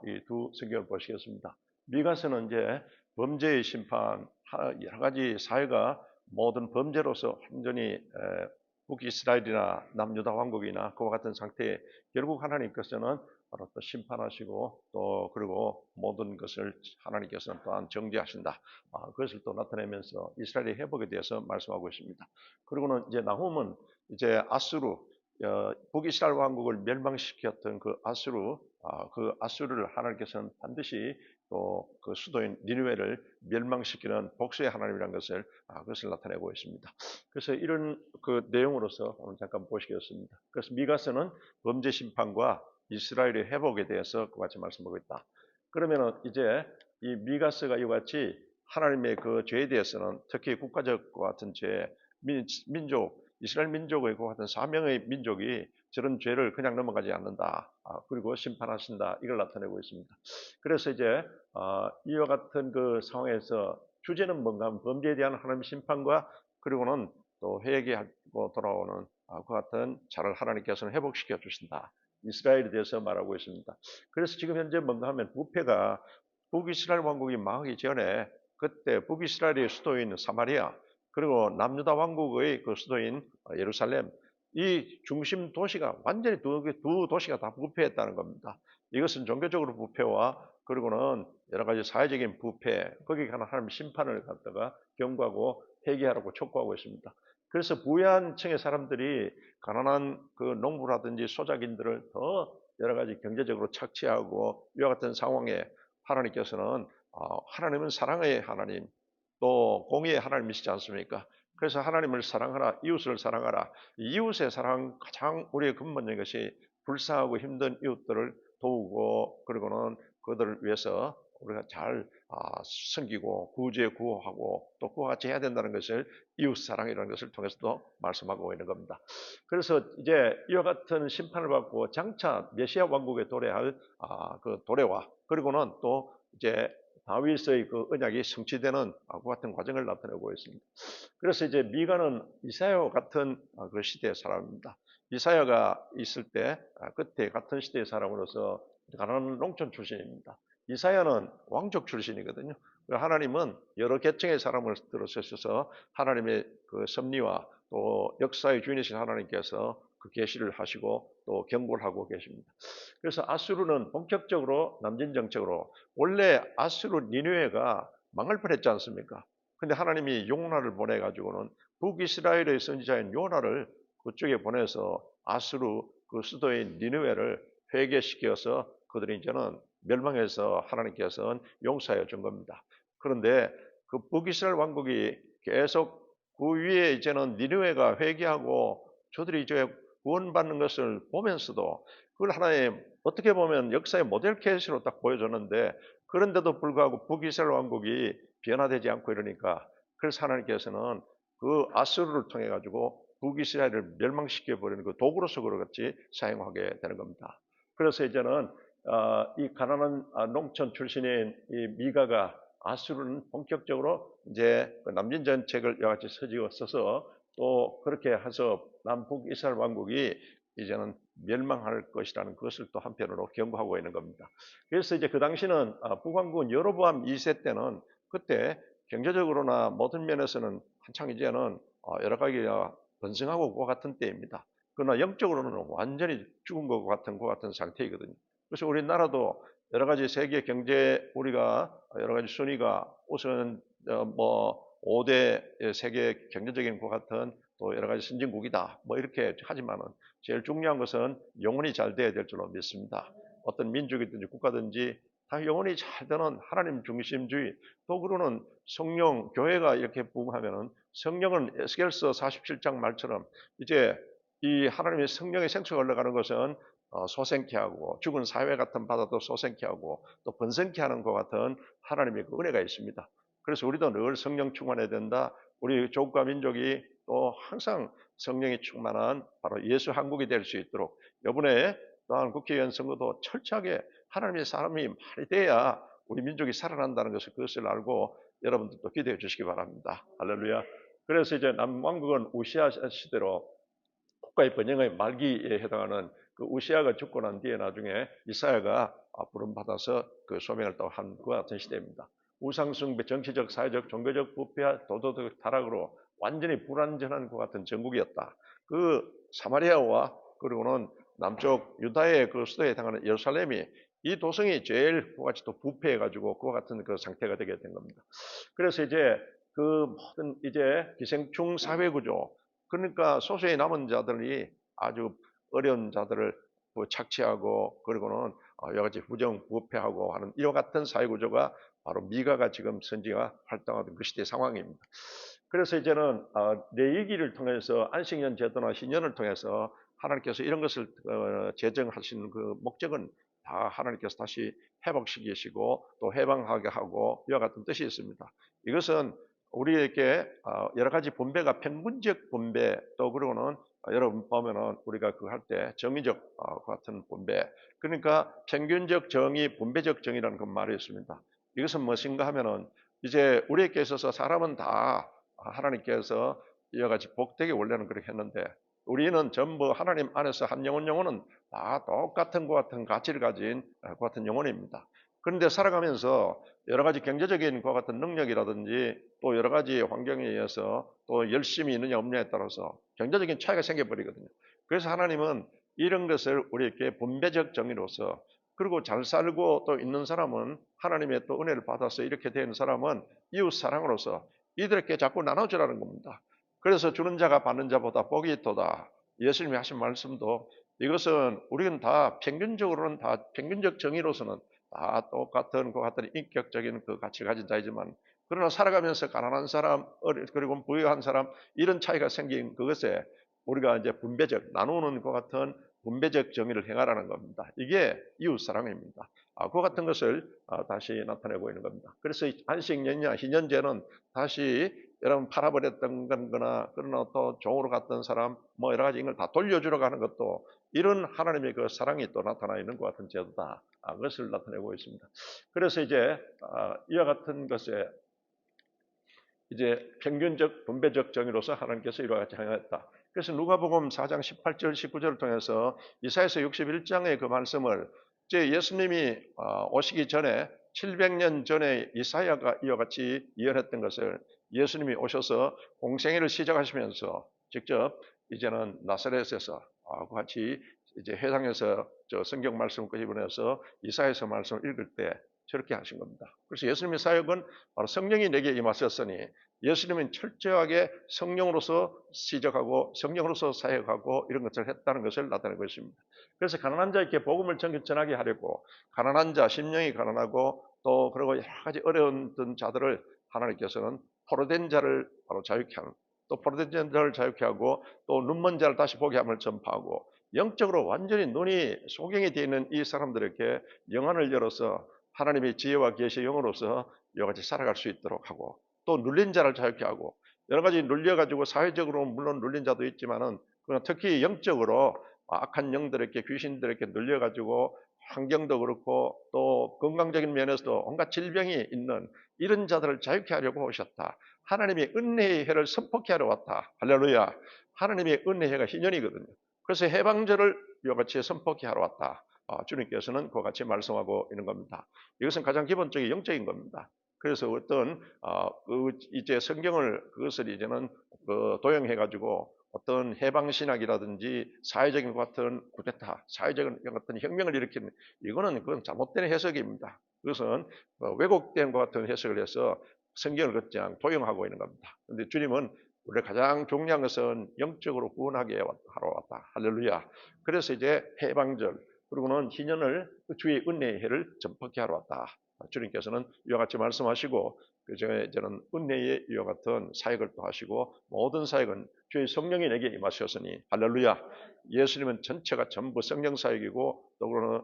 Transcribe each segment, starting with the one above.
이 두 성경을 보시겠습니다. 미가서는 이제 범죄의 심판, 여러 가지 사회가 모든 범죄로서 완전히 북이스라엘이나 남유다 왕국이나 그와 같은 상태에 결국 하나님께서는 바로 또 심판하시고 또 그리고 모든 것을 하나님께서는 또한 정죄하신다. 그것을 또 나타내면서 이스라엘의 회복에 대해서 말씀하고 있습니다. 그리고는 이제 나훔은 이제 아수르 북이스라엘 왕국을 멸망시켰던 그 아수르 그 아수르를 하나님께서는 반드시 또 그 수도인 니느웨를 멸망시키는 복수의 하나님이라는 것을 그것을 나타내고 있습니다. 그래서 이런 그 내용으로서 오늘 잠깐 보시겠습니다. 그래서 미가서는 범죄 심판과 이스라엘의 회복에 대해서 그와 같이 말씀하고 있다. 그러면은 이제 이 미가서가 이와 같이 하나님의 그 죄에 대해서는 특히 국가적 같은 죄, 민족, 이스라엘 민족의 그 같은 사명의 민족이 저런 죄를 그냥 넘어가지 않는다. 그리고 심판하신다. 이걸 나타내고 있습니다. 그래서 이제 이와 같은 그 상황에서 주제는 뭔가 하면 범죄에 대한 하나님의 심판과 그리고는 또 회개하고 돌아오는 그 같은 자를 하나님께서는 회복시켜 주신다. 이스라엘에 대해서 말하고 있습니다. 그래서 지금 현재 뭔가 하면 부패가 북이스라엘 왕국이 망하기 전에 그때 북이스라엘의 수도인 사마리아 그리고 남유다 왕국의 그 수도인 예루살렘 이 중심 도시가 완전히 두 도시가 다 부패했다는 겁니다. 이것은 종교적으로 부패와 그리고는 여러 가지 사회적인 부패 거기에 관한 하나님의 심판을 갖다가 경고하고 회개하라고 촉구하고 있습니다. 그래서 부유한 층의 사람들이 가난한 그 농부라든지 소작인들을 더 여러 가지 경제적으로 착취하고 이와 같은 상황에 하나님께서는 하나님은 사랑의 하나님 또 공의의 하나님이시지 않습니까? 그래서 하나님을 사랑하라, 이웃을 사랑하라. 이웃의 사랑 가장 우리의 근본적인 것이 불쌍하고 힘든 이웃들을 도우고 그리고는 그들을 위해서 우리가 잘 섬기고 구제 구호하고 또 그와 같이 해야 된다는 것을 이웃 사랑이라는 것을 통해서도 말씀하고 있는 겁니다. 그래서 이제 이와 같은 심판을 받고 장차 메시아 왕국에 도래할 그 도래와 그리고는 또 이제 다윗의 그 언약이 성취되는 그 같은 과정을 나타내고 있습니다. 그래서 이제 미가는 이사야와 같은 그 시대의 사람입니다. 이사야가 있을 때 그때 같은 시대의 사람으로서 가난한 농촌 출신입니다. 이사야는 왕족 출신이거든요. 하나님은 여러 계층의 사람을 들어서셔서 하나님의 그 섭리와 또 역사의 주인이신 하나님께서 그 계시를 하시고 또 경고를 하고 계십니다. 그래서 아수르는 본격적으로 남진 정책으로 원래 아수르 니느웨가 망할 뻔했지 않습니까? 근데 하나님이 요나를 보내가지고는 북이스라엘의 선지자인 요나를 그쪽에 보내서 아수르 그 수도인 니느웨를 회개시켜서 그들이 이제는 멸망해서 하나님께서는 용서해 준 겁니다. 그런데 그 북이스라엘 왕국이 계속 그 위에 이제는 니느웨가 회개하고 저들이 이제 구원받는 것을 보면서도 그걸 하나의 어떻게 보면 역사의 모델 케이스로 딱 보여줬는데 그런데도 불구하고 북이스라엘 왕국이 변화되지 않고 이러니까 그래서 하나님께서는 그 아수르를 통해 가지고 북이스라엘을 멸망시켜 버리는 그 도구로서 그렇지 사용하게 되는 겁니다. 그래서 이제는 이 가난한 농촌 출신인 이 미가가 아수르는 본격적으로 이제 남진 전책을 여러 가지 서지어 써서 또 그렇게 해서 남북 이스라엘 왕국이 이제는 멸망할 것이라는 것을 또 한편으로 경고하고 있는 겁니다. 그래서 이제 그 당시는 북왕국은 여로보암 2세 때는 그때 경제적으로나 모든 면에서는 한창 이제는 여러 가지가 번성하고 그와 같은 때입니다. 그러나 영적으로는 완전히 죽은 것 같은 상태이거든요. 그래서 우리나라도 여러 가지 세계 경제 우리가 여러 가지 순위가 우선 뭐 5대 세계 경제적인 것 같은 또 여러 가지 선진국이다. 뭐 이렇게 하지만은 제일 중요한 것은 영혼이 잘 돼야 될 줄로 믿습니다. 어떤 민족이든지 국가든지 다 영혼이 잘 되는 하나님 중심주의 또 그러는 성령 교회가 이렇게 부흥하면은 성령은 에스겔서 47장 말처럼 이제 이 하나님의 성령의 생수가 흘러가는 것은 소생케 하고 죽은 사회 같은 바다도 소생케 하고 또 번성케 하는 것 같은 하나님의 그 은혜가 있습니다. 그래서 우리도 늘 성령 충만해야 된다. 우리 조국과 민족이 또 항상 성령이 충만한 바로 예수 한국이 될 수 있도록 이번에 또한 국회의원 선거도 철저하게 하나님의 사람이 많이 돼야 우리 민족이 살아난다는 그것을 알고 여러분들도 기대해 주시기 바랍니다. 할렐루야. 그래서 이제 남왕국은 우시아 시대로 국가의 번영의 말기에 해당하는 그 우시아가 죽고 난 뒤에 나중에 이사야가 부름받아서 그 소명을 또 한 그와 같은 시대입니다. 우상숭배, 정치적, 사회적, 종교적 부패와 도덕적 타락으로 완전히 불완전한 것 같은 전국이었다. 그 사마리아와 그리고는 남쪽 유다의 그 수도에 해당하는 예루살렘이 이 도성이 제일 그와 같이 또 부패해가지고 그와 같은 그 상태가 되게 된 겁니다. 그래서 이제 그 모든 이제 기생충 사회 구조, 그러니까 소수의 남은 자들이 아주 어려운 자들을 착취하고 그리고는 여러 가지 부정 부패하고 하는 이와 같은 사회 구조가 바로 미가가 지금 선지가 활동하던 그 시대 상황입니다. 그래서 이제는 레위기를 통해서 안식년 제도나 신년을 통해서 하나님께서 이런 것을 제정하시는 그 목적은 다 하나님께서 다시 회복시키시고 또 해방하게 하고 이와 같은 뜻이 있습니다. 이것은 우리에게 여러 가지 분배가 평균적 분배 또 그리고는 여러분 보면은 우리가 그 할 때 정의적 같은 분배, 그러니까 평균적 정의, 분배적 정의라는 그 말이 있습니다. 이것은 무엇인가 하면은 이제 우리에게 있어서 사람은 다 하나님께서 이와 같이 복되게 원래는 그렇게 했는데 우리는 전부 하나님 안에서 한 영혼은 다 똑같은 것 같은 가치를 가진 것 같은 영혼입니다. 그런데 살아가면서 여러 가지 경제적인 것 같은 능력이라든지 또 여러 가지 환경에 의해서 또 열심히 있느냐 없느냐에 따라서 경제적인 차이가 생겨버리거든요. 그래서 하나님은 이런 것을 우리에게 분배적 정의로서 그리고 잘 살고 또 있는 사람은 하나님의 또 은혜를 받아서 이렇게 된 사람은 이웃 사랑으로서 이들에게 자꾸 나눠주라는 겁니다. 그래서 주는 자가 받는 자보다 복이 있도다. 예수님이 하신 말씀도 이것은 우리는 다 평균적으로는 다 평균적 정의로서는 다 똑같은 그 같은 인격적인 그 가치를 가진 자이지만 그러나 살아가면서 가난한 사람 그리고 부유한 사람 이런 차이가 생긴 그것에 우리가 이제 분배적 나누는 것 같은 분배적 정의를 행하라는 겁니다. 이게 이웃 사랑입니다. 그 같은 것을 다시 나타내고 있는 겁니다. 그래서 안식년이나 희년제는 다시 여러분 팔아버렸던 거나 그러나 또 종으로 갔던 사람 뭐 여러 가지 이걸 다 돌려주러 가는 것도 이런 하나님의 그 사랑이 또 나타나 있는 것 같은 제도다. 그것을 나타내고 있습니다. 그래서 이제 이와 같은 것에 이제 평균적 분배적 정의로서 하나님께서 이와 같이 행했다. 그래서 누가복음 4장 18절 19절을 통해서 이사야서 61장의 그 말씀을 이제 예수님이 오시기 전에 700년 전에 이사야가 이와 같이 예언했던 것을 예수님이 오셔서 공생애를 시작하시면서 직접 이제는 나사렛에서 같이 이제 회당에서 저 성경 말씀을 끄집어내서 이사야서 말씀을 읽을 때 저렇게 하신 겁니다. 그래서 예수님의 사역은 바로 성령이 내게 임하셨으니 예수님은 철저하게 성령으로서 시작하고 성령으로서 사역하고 이런 것을 했다는 것을 나타내고 있습니다. 그래서 가난한 자에게 복음을 전하게 하려고 가난한 자, 심령이 가난하고 또 그리고 여러 가지 어려운 자들을 하나님께서는 포로된 자를 바로 자유케 하는 또 포로된 자를 자유케 하고 또 눈먼 자를 다시 보게 함을 전파하고 영적으로 완전히 눈이 소경이 되어 있는 이 사람들에게 영안을 열어서 하나님의 지혜와 계시의 영으로서 여러 가지 살아갈 수 있도록 하고 또 눌린 자를 자유케 하고 여러 가지 눌려가지고 사회적으로 물론 눌린 자도 있지만은 특히 영적으로 악한 영들에게 귀신들에게 눌려가지고 환경도 그렇고 또 건강적인 면에서도 온갖 질병이 있는 이런 자들을 자유케 하려고 오셨다. 하나님의 은혜의 해를 선포케 하러 왔다. 할렐루야. 하나님의 은혜의 해가 희년이거든요. 그래서 해방절을 이와 같이 선포케 하러 왔다. 주님께서는 그와 같이 말씀하고 있는 겁니다. 이것은 가장 기본적인 영적인 겁니다. 그래서 어떤 이제 성경을 그것을 이제는 도용해 가지고 어떤 해방 신학이라든지 사회적인 것 같은 쿠데타, 사회적인 같은 혁명을 일으키는 이거는 그건 잘못된 해석입니다. 그것은 왜곡된 것 같은 해석을 해서 성경을 그냥 도용하고 있는 겁니다. 그런데 주님은 우리가 가장 중요한 것은 영적으로 구원하게 하러 왔다. 할렐루야. 그래서 이제 해방절 그리고는 희년을 주의 은혜의 해를 전파케 하러 왔다. 주님께서는 이와 같이 말씀하시고 이제는 은혜의 이와 같은 사역을 또 하시고 모든 사역은 주의 성령이 내게 임하셨으니 할렐루야. 예수님은 전체가 전부 성령 사역이고 또 그러는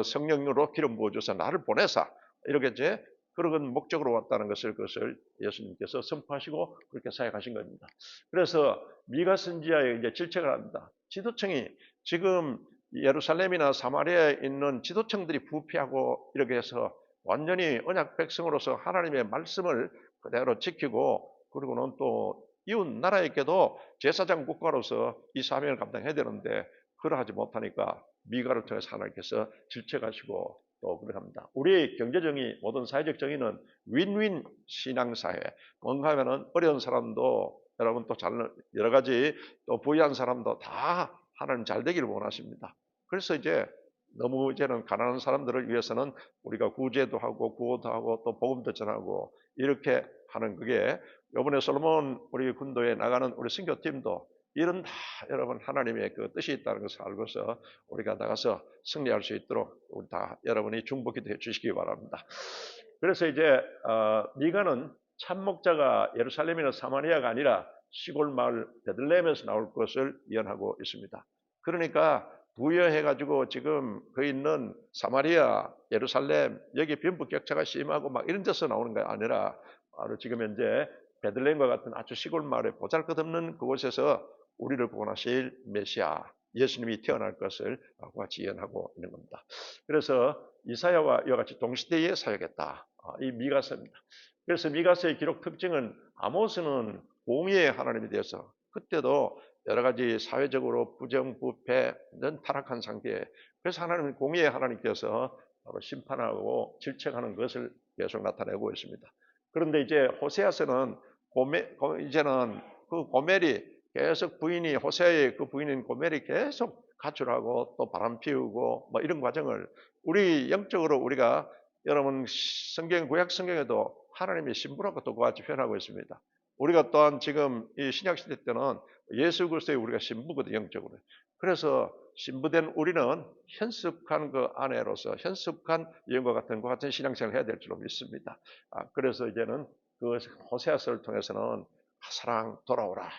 성령으로 기름 부어줘서 나를 보내사 이렇게 이제 그런 목적으로 왔다는 그것을 예수님께서 선포하시고 그렇게 사역하신 겁니다. 그래서 미가 선지자의 이제 질책을 합니다. 지도층이 지금 예루살렘이나 사마리아에 있는 지도층들이 부패하고 이렇게 해서 완전히 언약 백성으로서 하나님의 말씀을 그대로 지키고 그리고는 또 이웃 나라에게도 제사장 국가로서 이 사명을 감당해야 되는데 그러하지 못하니까 미가를 통해서 하나님께서 질책하시고 또 그렇습니다. 우리의 경제정의, 모든 사회적 정의는 윈윈 신앙사회. 뭔가 하면은 어려운 사람도 여러분 또 여러 가지 또 부유한 사람도 다 하나님 잘 되기를 원하십니다. 그래서 이제 너무 이제는 가난한 사람들을 위해서는 우리가 구제도 하고 구호도 하고 또 복음도 전하고 이렇게 하는 그게 이번에 솔로몬 우리 군도에 나가는 우리 선교팀도 이런 다 여러분 하나님의 그 뜻이 있다는 것을 알고서 우리가 나가서 승리할 수 있도록 우리 다 여러분이 중보기도 해 주시기 바랍니다. 그래서 이제 미가는 참목자가 예루살렘이나 사마리아가 아니라 시골 마을 베들레헴에서 나올 것을 예언하고 있습니다. 그러니까 부여해가지고 지금 그 있는 사마리아, 예루살렘 여기 빈부격차가 심하고 막 이런 데서 나오는 게 아니라 바로 지금 현재 베들레헴과 같은 아주 시골 마을에 보잘것없는 그곳에서 우리를 구원하실 메시아 예수님이 태어날 것을 같이 예언하고 있는 겁니다. 그래서 이사야와 이와 같이 동시대에 사역했다. 이 미가서입니다. 그래서 미가서의 기록 특징은 아모스는 공의의 하나님에 대해서 그때도 여러 가지 사회적으로 부정부패는 타락한 상태에 그래서 하나님은 공의의 하나님께서 바로 심판하고 질책하는 것을 계속 나타내고 있습니다. 그런데 이제 호세아서는 이제는 그 고멜이 계속 부인이 호세아의 그 부인인 고멜이 계속 가출하고 또 바람 피우고 뭐 이런 과정을 우리 영적으로 우리가 여러분 구약 성경에도 하나님의 신부라고 또 그같이 표현하고 있습니다. 우리가 또한 지금 이 신약 시대 때는 예수 그리스도의 우리가 신부거든요, 영적으로. 그래서 신부된 우리는 현숙한 그 아내로서 현숙한 여인과 같은 신앙생활을 해야 될 줄로 믿습니다. 그래서 이제는 그 호세아서를 통해서는 사랑 돌아오라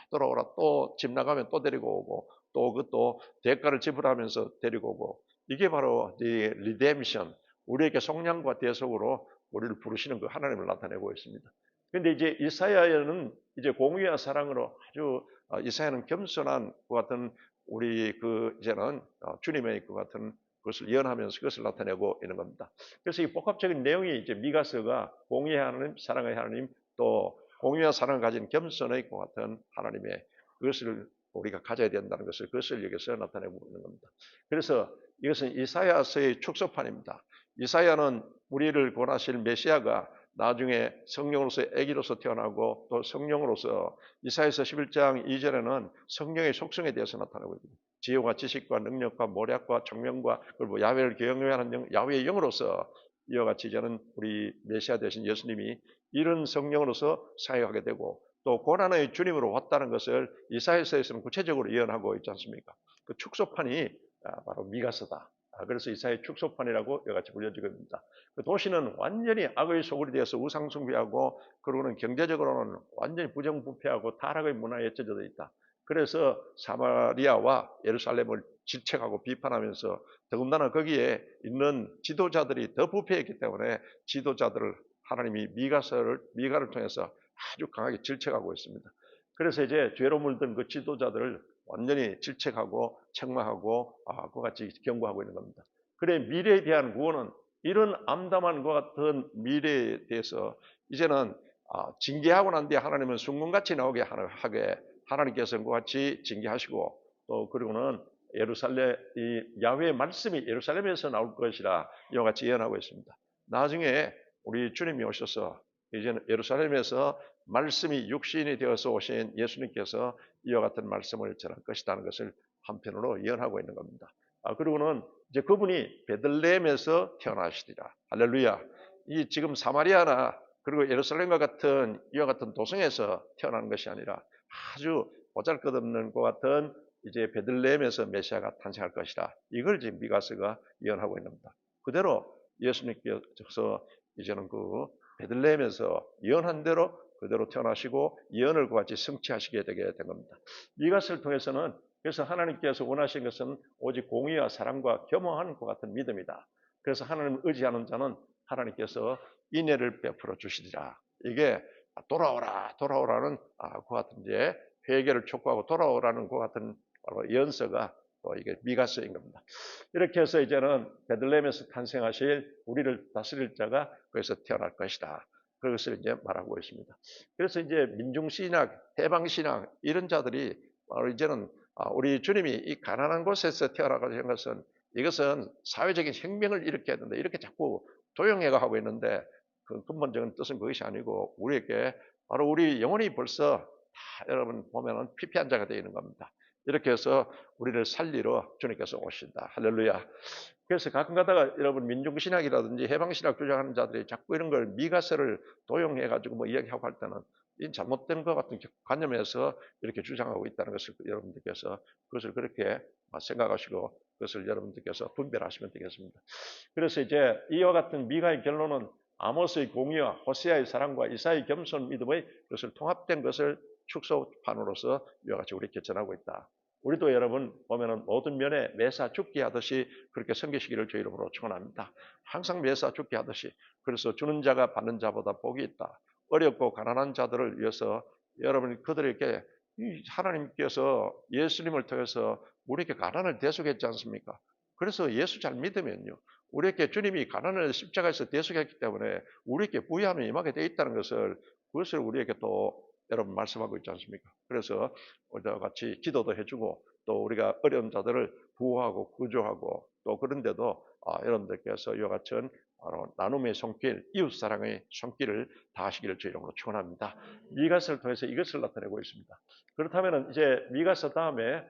또 집 나가면 또 데리고 오고 또 그것도 대가를 지불하면서 데리고 오고 이게 바로 리뎀션 우리에게 속량과 대속으로 우리를 부르시는 그 하나님을 나타내고 있습니다. 그런데 이제 이사야는 이제 공의와 사랑으로 아주 이사야는 겸손한 그 같은 우리 그 이제는 주님의 그 같은 그것을 예언하면서 그것을 나타내고 있는 겁니다. 그래서 이 복합적인 내용이 이제 미가서가 공의의 하나님, 사랑의 하나님, 또 공의와 사랑을 가진 겸손의 그 같은 하나님의 그것을 우리가 가져야 된다는 것을 그것을 여기서 나타내고 있는 겁니다. 그래서 이것은 이사야서의 축소판입니다. 이사야는 우리를 구원하실 메시아가 나중에 성령으로서 아기로서 태어나고 또 성령으로서 이사야서 11장 2절에는 성령의 속성에 대해서 나타나고 있습니다. 지혜와 지식과 능력과 모략과 총명과 그리고 야훼를 경외하는 야훼의 영으로서 이와 같이 이제는 우리 메시아 되신 예수님이 이런 성령으로서 사역하게 되고 또 고난의 주님으로 왔다는 것을 이사야서에서는 구체적으로 예언하고 있지 않습니까? 그 축소판이 바로 미가서다. 그래서 이사야의 축소판이라고 이와 같이 불려지고 있습니다. 그 도시는 완전히 악의 소굴이 되어서 우상숭배하고 그러고는 경제적으로는 완전히 부정부패하고 타락의 문화에 젖어 있다. 그래서 사마리아와 예루살렘을 질책하고 비판하면서 더군다나 거기에 있는 지도자들이 더 부패했기 때문에 지도자들을 하나님이 미가를 통해서 아주 강하게 질책하고 있습니다. 그래서 이제 죄로 물든 그 지도자들을 완전히 질책하고 책망하고 그와 같이 경고하고 있는 겁니다. 그래 미래에 대한 구원은 이런 암담한 것 같은 미래에 대해서 이제는 징계하고 난 뒤에 하나님은 순금같이 나오게 하게 하나님께서 그와 같이 징계하시고 또 그리고는 예루살렘 이 야훼의 말씀이 예루살렘에서 나올 것이라 이와 같이 예언하고 있습니다. 나중에 우리 주님이 오셔서 이제는 예루살렘에서 말씀이 육신이 되어서 오신 예수님께서 이와 같은 말씀을 전할 것이라는 것을 한편으로 예언하고 있는 겁니다. 그리고는 이제 그분이 베들레헴에서 태어나시리라. 할렐루야. 이 지금 사마리아나 그리고 예루살렘과 같은 이와 같은 도성에서 태어난 것이 아니라 아주 보잘것없는 것 같은 이제 베들레헴에서 메시아가 탄생할 것이라. 이걸 지금 미가서가 예언하고 있는 겁니다. 그대로 예수님께서 이제는 그 베들레헴에서 예언한 대로 그대로 태어나시고 예언을 그와 같이 성취하시게 되게 된 겁니다. 미가서를 통해서는 그래서 하나님께서 원하신 것은 오직 공의와 사랑과 겸허한 것 같은 믿음이다. 그래서 하나님을 의지하는 자는 하나님께서 인애를 베풀어 주시리라. 이게 돌아오라는 그 같은 이제 회개를 촉구하고 돌아오라는 그 같은 바로 예언서가 또 이게 미가서인 겁니다. 이렇게 해서 이제는 베들레헴에서 탄생하실 우리를 다스릴 자가 거기서 태어날 것이다. 그것을 이제 말하고 있습니다. 그래서 이제 민중신학, 해방신학 이런 자들이 바로 이제는 우리 주님이 이 가난한 곳에서 태어나가신 것은 이것은 사회적인 혁명을 일으켜야 된다. 이렇게 자꾸 도용해가 하고 있는데 그 근본적인 뜻은 그것이 아니고 우리에게 바로 우리 영혼이 벌써 다 여러분 보면은 피폐한 자가 되어 있는 겁니다. 이렇게 해서 우리를 살리러 주님께서 오신다. 할렐루야. 그래서 가끔 가다가 여러분 민중신학이라든지 해방신학 주장하는 자들이 자꾸 이런 걸 미가서를 도용해가지고 뭐 이야기하고 할 때는 이 잘못된 것 같은 관념에서 이렇게 주장하고 있다는 것을 여러분들께서 그것을 그렇게 생각하시고 그것을 여러분들께서 분별하시면 되겠습니다. 그래서 이제 이와 같은 미가의 결론은 아모스의 공의와 호세아의 사랑과 이사의 겸손 믿음의 그것을 통합된 것을 축소판으로서 이와 같이 우리에게 전하고 있다. 우리도 여러분 보면은 모든 면에 매사 죽게 하듯이 그렇게 섬기시기를 주 이름으로 축원합니다. 항상 매사 죽게 하듯이. 그래서 주는 자가 받는 자보다 복이 있다. 어렵고 가난한 자들을 위해서 여러분 그들에게 하나님께서 예수님을 통해서 우리에게 가난을 대속했지 않습니까? 그래서 예수 잘 믿으면요. 우리에게 주님이 가난을 십자가에서 대속했기 때문에 우리에게 부유함이 임하게 되어 있다는 그것을 우리에게 또 여러분 말씀하고 있지 않습니까? 그래서 우리와 같이 기도도 해주고 또 우리가 어려운 자들을 구호하고 구조하고 또 그런데도 여러분들께서 이와 같은 나눔의 손길, 이웃사랑의 손길을 다하시기를 주 이름으로 축원합니다. 미가서를 통해서 이것을 나타내고 있습니다. 그렇다면 이제 미가서 다음에